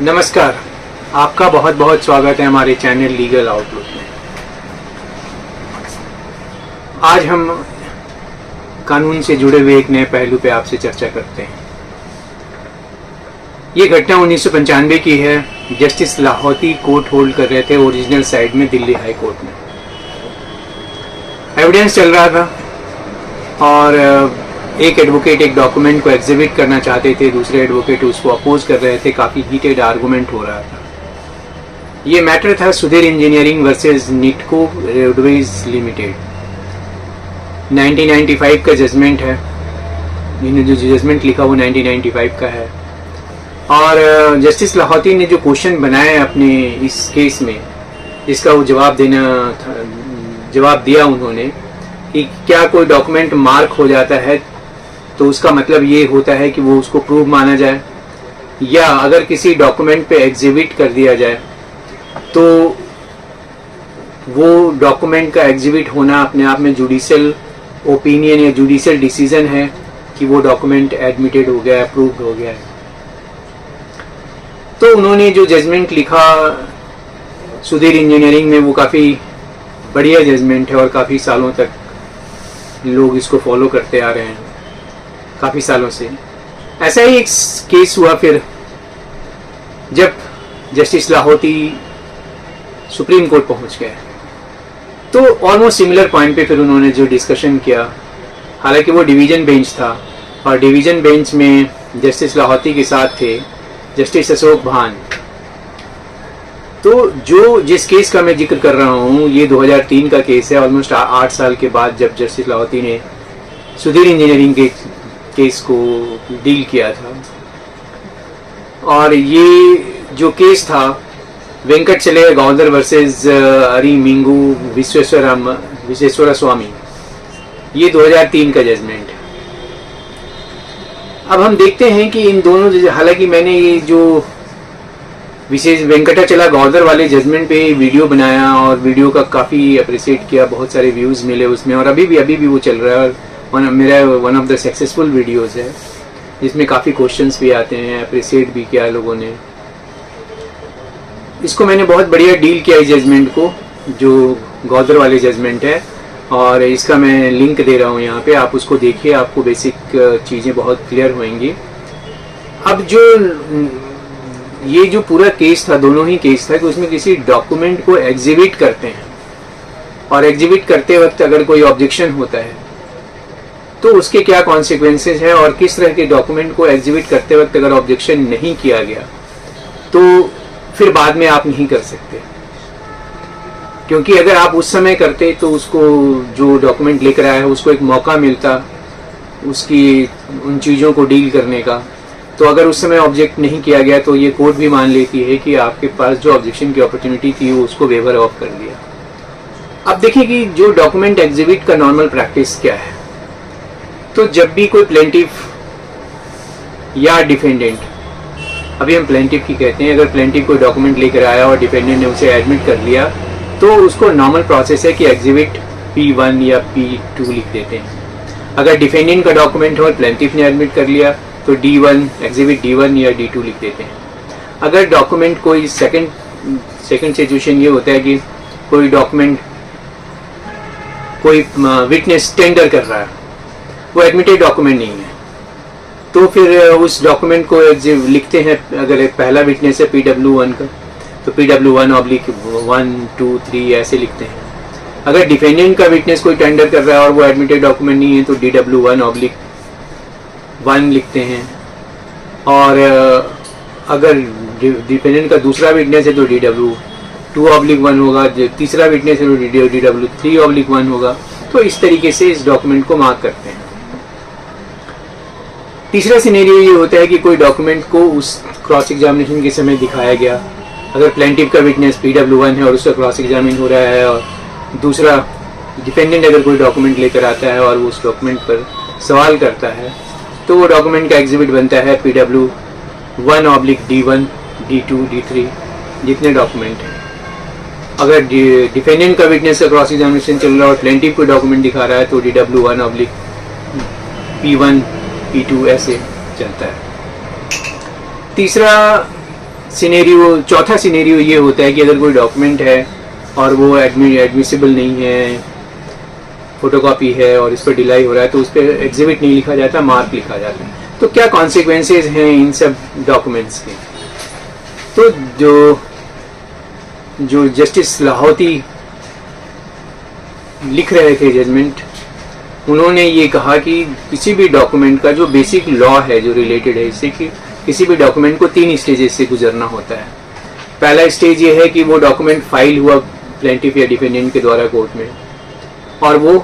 नमस्कार, आपका बहुत बहुत स्वागत है हमारे चैनल लीगल आउटलुक में। आज हम कानून से जुड़े हुए एक नए पहलू पे आपसे चर्चा करते हैं। ये घटना 1995 की है। जस्टिस लाहौती कोर्ट होल्ड कर रहे थे ओरिजिनल साइड में दिल्ली हाई कोर्ट में। एविडेंस चल रहा था और एक एडवोकेट एक डॉक्यूमेंट को एग्जिबिट करना चाहते थे, दूसरे एडवोकेट उसको अपोज कर रहे थे। काफ़ी हीटेड आर्गूमेंट हो रहा था। ये मैटर था Sudhir engineering versus Nitco roadways limited. 1995 का जजमेंट है। इन्होंने जो जजमेंट लिखा वो 1995 का है। और जस्टिस लाहौती ने जो क्वेश्चन बनाए अपने इस केस में, इसका वो जवाब दिया उन्होंने कि क्या कोई डॉक्यूमेंट मार्क हो जाता है तो उसका मतलब ये होता है कि वो उसको प्रूव माना जाए, या अगर किसी डॉक्यूमेंट पे एग्जिबिट कर दिया जाए तो वो डॉक्यूमेंट का एग्जिबिट होना अपने आप में जुडिशियल ओपिनियन या जुडिशियल डिसीजन है कि वो डॉक्यूमेंट एडमिटेड हो गया है, अप्रूव्ड हो गया है। तो उन्होंने जो जजमेंट लिखा सुधीर इंजीनियरिंग में, वो काफ़ी बढ़िया जजमेंट है और काफ़ी सालों तक लोग इसको फॉलो करते आ रहे हैं, काफ़ी सालों से। ऐसा ही एक केस हुआ फिर जब जस्टिस लाहौती सुप्रीम कोर्ट पहुंच गए। तो ऑलमोस्ट सिमिलर पॉइंट पे फिर उन्होंने जो डिस्कशन किया, हालांकि वो डिवीजन बेंच था और डिवीजन बेंच में जस्टिस लाहौती के साथ थे जस्टिस अशोक भान। तो जिस केस का मैं जिक्र कर रहा हूँ, ये 2003 का केस है। ऑलमोस्ट 8 साल के बाद जब जस्टिस लाहौती ने सुधीर इंजीनियरिंग के केस को डील किया था। और ये जो केस था वेंकट चले गौदर वर्सेस अरी मिंगू विश्वेश्वरा स्वामी, ये 2003 का जजमेंट है। अब हम देखते हैं कि इन दोनों, हालांकि मैंने ये जो विशेष वेंकटाचला गौदर वाले जजमेंट पे वीडियो बनाया और वीडियो का काफ़ी अप्रिशिएट किया, बहुत सारे व्यूज़ मिले उसमें, और अभी भी वो चल रहा है और मेरा one of the successful videos है जिसमें काफ़ी क्वेश्चंस भी आते हैं, अप्रिशिएट भी किया लोगों ने। इसको मैंने बहुत बढ़िया डील किया इस जजमेंट को, जो गौदर वाले जजमेंट है, और इसका मैं लिंक दे रहा हूँ यहाँ पे, आप उसको देखिए, आपको बेसिक चीज़ें बहुत क्लियर होंगी। अब ये जो पूरा केस था, दोनों ही केस था कि उसमें किसी डॉक्यूमेंट को एग्जिबिट करते हैं और एग्जिबिट करते वक्त अगर कोई ऑब्जेक्शन होता है तो उसके क्या कॉन्सिक्वेंसेज है, और किस तरह के डॉक्यूमेंट को एग्जिबिट करते वक्त अगर ऑब्जेक्शन नहीं किया गया तो फिर बाद में आप नहीं कर सकते। क्योंकि अगर आप उस समय करते तो उसको, जो डॉक्यूमेंट लेकर आया है, उसको एक मौका मिलता उसकी उन चीज़ों को डील करने का। तो अगर उस समय ऑब्जेक्ट नहीं किया गया तो ये कोर्ट भी मान लेती है कि आपके पास जो ऑब्जेक्शन की अपॉर्चुनिटी थी वो उसको वेवर ऑफ कर दिया। अब देखिए कि जो डॉक्यूमेंट एग्जिबिट का नॉर्मल प्रैक्टिस क्या है। तो जब भी कोई प्लेंटिफ या डिफेंडेंट, अभी हम प्लेंटिफ की कहते हैं, अगर प्लेंटिफ कोई डॉक्यूमेंट लेकर आया और डिफेंडेंट ने उसे एडमिट कर लिया तो उसको नॉर्मल प्रोसेस है कि एग्जिबिट P1 या P2 लिख देते हैं। अगर डिफेंडेंट का डॉक्यूमेंट हो और प्लेंटिफ ने एडमिट कर लिया तो D1, एग्जिबिट D1 या D2 लिख देते हैं। अगर डॉक्यूमेंट कोई सेकंड सिचुएशन ये होता है कि कोई डॉक्यूमेंट कोई विटनेस टेंडर कर रहा है, वो एडमिटेड डॉक्यूमेंट नहीं है, तो फिर उस डॉक्यूमेंट को लिखते हैं। अगर एक पहला विटनेस है PW1 का तो PW1/1, 2, 3 ऐसे लिखते हैं। अगर डिफेंडेंट का विटनेस कोई टेंडर कर रहा है और वो एडमिटेड डॉक्यूमेंट नहीं है तो DW1/1 लिखते हैं। और अगर डिफेंडेंट का दूसरा विटनेस है तो DW2/1 होगा, तीसरा विटनेस है तो DW3/1 होगा। तो इस तरीके से इस डॉक्यूमेंट को मार्क करते हैं। तीसरा सिनेरियो ये होता है कि कोई डॉक्यूमेंट को उस क्रॉस एग्जामिनेशन के समय दिखाया गया। अगर प्लेंटिफ का विटनेस PW1 है और उसका क्रॉस एग्जामिन हो रहा है, और दूसरा डिफेंडेंट अगर कोई डॉक्यूमेंट लेकर आता है और वो उस डॉक्यूमेंट पर सवाल करता है तो वो डॉक्यूमेंट का एग्जिबिट बनता है PW1/D1, D2, D3 जितने डॉक्यूमेंट हैं। अगर डिफेंडेंट का विटनेस का क्रॉस एग्जामिनेशन चल रहा है और प्लेंटिफ को डॉक्यूमेंट दिखा रहा है तो DW1/P1, P2 ऐसे चलता है। तीसरा सिनेरियो, चौथा सिनेरियो ये होता है कि अगर कोई डॉक्यूमेंट है और वो एडमिसिबल नहीं है, फोटोकॉपी है और इस पर डिलाई हो रहा है, तो उस पर एग्जिबिट नहीं लिखा जाता, मार्क लिखा जाता है। तो क्या कॉन्सिक्वेंसेज हैं इन सब डॉक्यूमेंट्स के? तो जो जस्टिस लाहौती लिख रहे थे जजमेंट, उन्होंने ये कहा कि किसी भी डॉक्यूमेंट का जो बेसिक लॉ है जो रिलेटेड है इससे, कि किसी भी डॉक्यूमेंट को 3 स्टेजेस से गुजरना होता है। पहला स्टेज ये है कि वो डॉक्यूमेंट फाइल हुआ प्लेंटिफ या डिफेंडेंट के द्वारा कोर्ट में और वो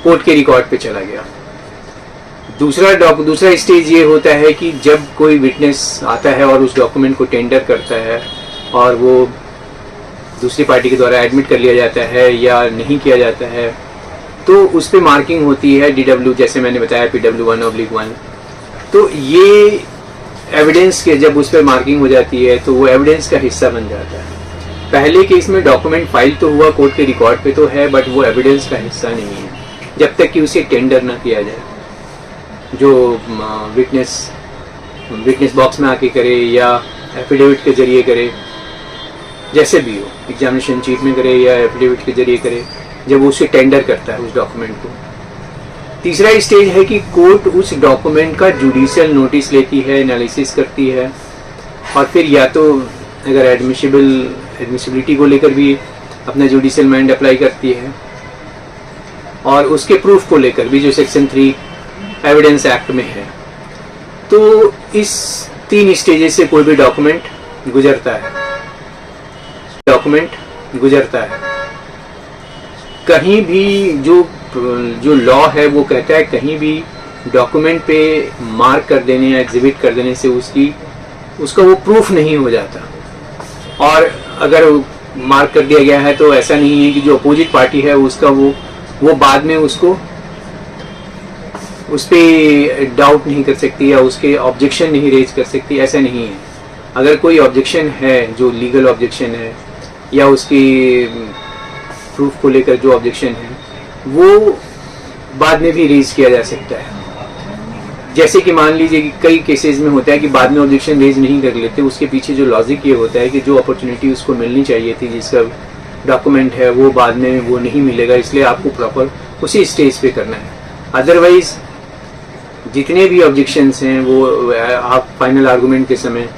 कोर्ट के रिकॉर्ड पे चला गया। दूसरा स्टेज ये होता है कि जब कोई विटनेस आता है और उस डॉक्यूमेंट को टेंडर करता है और वो दूसरी पार्टी के द्वारा एडमिट कर लिया जाता है या नहीं किया जाता है, तो उस पर मार्किंग होती है DW, जैसे मैंने बताया PW1/1। तो ये एविडेंस के जब उस पर मार्किंग हो जाती है तो वो एविडेंस का हिस्सा बन जाता है। पहले केस में डॉक्यूमेंट फाइल तो हुआ कोर्ट के रिकॉर्ड पे तो है, बट वो एविडेंस का हिस्सा नहीं है जब तक कि उसे टेंडर ना किया जाए। जो विटनेस बॉक्स में आके करे या एफिडेविट के जरिए करे, जैसे भी हो, एग्जामिनेशन चीट में करे या एफिडेविट के जरिए करे, जब वो उसे टेंडर करता है उस डॉक्यूमेंट को। तीसरा स्टेज है कि कोर्ट उस डॉक्यूमेंट का जुडिशियल नोटिस लेती है, एनालिसिस करती है और फिर या तो अगर एडमिसिबिलिटी को लेकर भी अपना जुडिशियल माइंड अप्लाई करती है और उसके प्रूफ को लेकर भी, जो सेक्शन 3 एविडेंस एक्ट में है। तो इस 3 स्टेजेस से कोई भी डॉक्यूमेंट गुजरता है। कहीं भी जो लॉ है वो कहता है कहीं भी डॉक्यूमेंट पे मार्क कर देने या एग्जिबिट कर देने से उसका वो प्रूफ नहीं हो जाता। और अगर मार्क कर दिया गया है तो ऐसा नहीं है कि जो अपोजिट पार्टी है उसका वो बाद में उस पर डाउट नहीं कर सकती या उसके ऑब्जेक्शन नहीं रेज कर सकती, ऐसा नहीं है। अगर कोई ऑब्जेक्शन है जो लीगल ऑब्जेक्शन है या उसकी प्रूफ को लेकर जो ऑब्जेक्शन है वो बाद में भी रेज किया जा सकता है। जैसे कि मान लीजिए कि कई केसेस में होता है कि बाद में ऑब्जेक्शन रेज नहीं कर लेते, उसके पीछे जो लॉजिक ये होता है कि जो अपॉर्चुनिटी उसको मिलनी चाहिए थी, जिसका डॉक्यूमेंट है, वो बाद में वो नहीं मिलेगा, इसलिए आपको प्रॉपर उसी स्टेज पे करना है। अदरवाइज जितने भी ऑब्जेक्शंस हैं वो आप फाइनल आर्गूमेंट के समय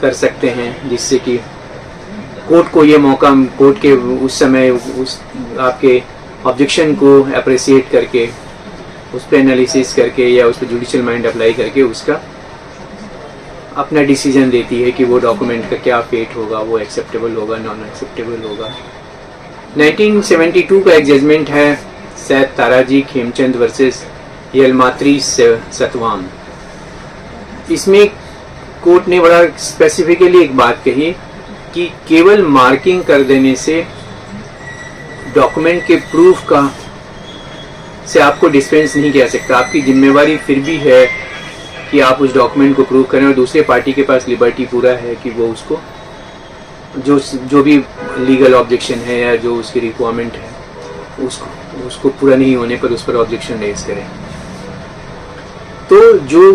कर सकते हैं, जिससे कि कोर्ट को ये मौका, कोर्ट के उस समय उस आपके ऑब्जेक्शन को अप्रिशिएट करके, उस पर एनालिसिस करके या उस पर जुडिशियल माइंड अप्लाई करके उसका अपना डिसीजन देती है कि वो डॉक्यूमेंट का क्या फेट होगा, वो एक्सेप्टेबल होगा, नॉन एक्सेप्टेबल होगा। 1972 का एक जजमेंट है सैद ताराजी खेमचंद वर्सेस यलमात्री सतवाम। इसमें कोर्ट ने बड़ा स्पेसिफिकली एक बात कही कि केवल मार्किंग कर देने से डॉक्यूमेंट के प्रूफ का से आपको डिस्पेंस नहीं किया सकता। आपकी जिम्मेवारी फिर भी है कि आप उस डॉक्यूमेंट को प्रूव करें और दूसरे पार्टी के पास लिबर्टी पूरा है कि वो उसको जो भी लीगल ऑब्जेक्शन है या जो उसकी रिक्वायरमेंट है उसको पूरा नहीं होने पर उस पर ऑब्जेक्शन रेज करें। तो जो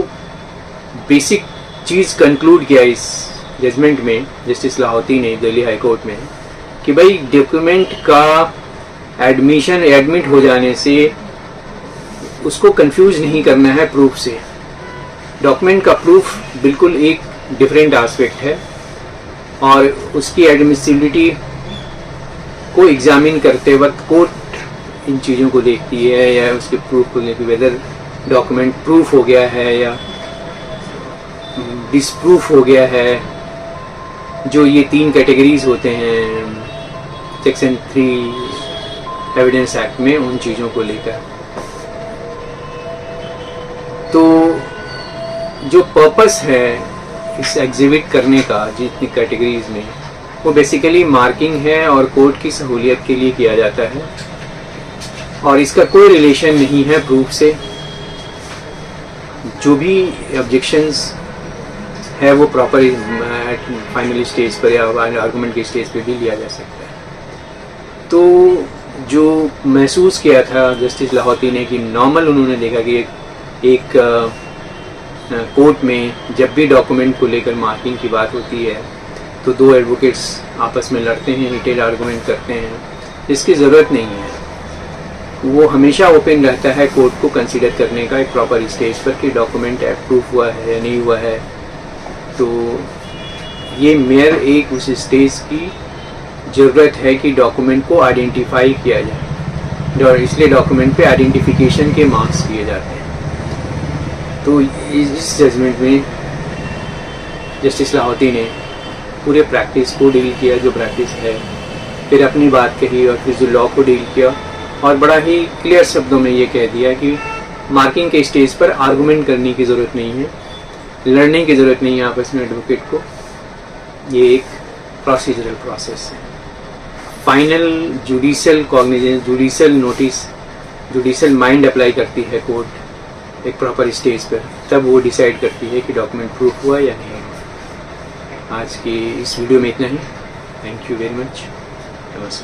बेसिक चीज़ कंक्लूड किया इस जजमेंट में जस्टिस लाहौती ने दिल्ली हाई कोर्ट में, कि भाई डॉक्यूमेंट का एडमिट हो जाने से उसको कंफ्यूज नहीं करना है प्रूफ से। डॉक्यूमेंट का प्रूफ बिल्कुल एक डिफरेंट एस्पेक्ट है और उसकी एडमिसिबिलिटी को एग्जामिन करते वक्त कोर्ट इन चीज़ों को देखती है या उसके प्रूफ को लेकर वेदर डॉक्यूमेंट प्रूफ हो गया है या डिसप्रूफ हो गया है। जो ये 3 कैटेगरीज होते हैं सेक्शन 3 एविडेंस एक्ट में, उन चीज़ों को लेकर। तो जो पर्पस है इस एग्जिबिट करने का जितनी कैटेगरीज में, वो बेसिकली मार्किंग है और कोर्ट की सहूलियत के लिए किया जाता है और इसका कोई रिलेशन नहीं है प्रूफ से। जो भी ऑब्जेक्शंस है वो प्रॉपर फाइनल स्टेज पर या आर्गूमेंट के स्टेज पे भी लिया जा सकता है। तो जो महसूस किया था जस्टिस लाहौती ने कि नॉर्मल उन्होंने देखा कि एक कोर्ट में जब भी डॉक्यूमेंट को लेकर मार्किंग की बात होती है तो दो एडवोकेट्स आपस में लड़ते हैं, हीटेड आर्गूमेंट करते हैं। इसकी ज़रूरत नहीं है। वो हमेशा ओपन रहता है कोर्ट को कंसीडर करने का एक प्रॉपर स्टेज पर कि डॉक्यूमेंट अप्रूव हुआ है या नहीं हुआ है। तो ये मेयर एक उस स्टेज की ज़रूरत है कि डॉक्यूमेंट को आइडेंटिफाई किया जाए, और इसलिए डॉक्यूमेंट पे आइडेंटिफिकेशन के मार्क्स दिए जाते हैं। तो इस जजमेंट में जस्टिस लाहौती ने पूरे प्रैक्टिस को डील किया, जो प्रैक्टिस है, फिर अपनी बात कही और फिर जो लॉ को डील किया, और बड़ा ही क्लियर शब्दों में ये कह दिया कि मार्किंग के स्टेज पर आर्गूमेंट करने की ज़रूरत नहीं है, लड़ने की ज़रूरत नहीं है आपस में एडवोकेट को। ये एक प्रोसीजरल प्रोसेस है। Final judicial cognizance, judicial notice, judicial mind apply करती है कोर्ट एक प्रॉपर स्टेज पर, तब वो डिसाइड करती है कि डॉक्यूमेंट प्रूफ हुआ या नहीं हुआ। आज की इस वीडियो में इतना ही। Thank you very much. नमस्कार।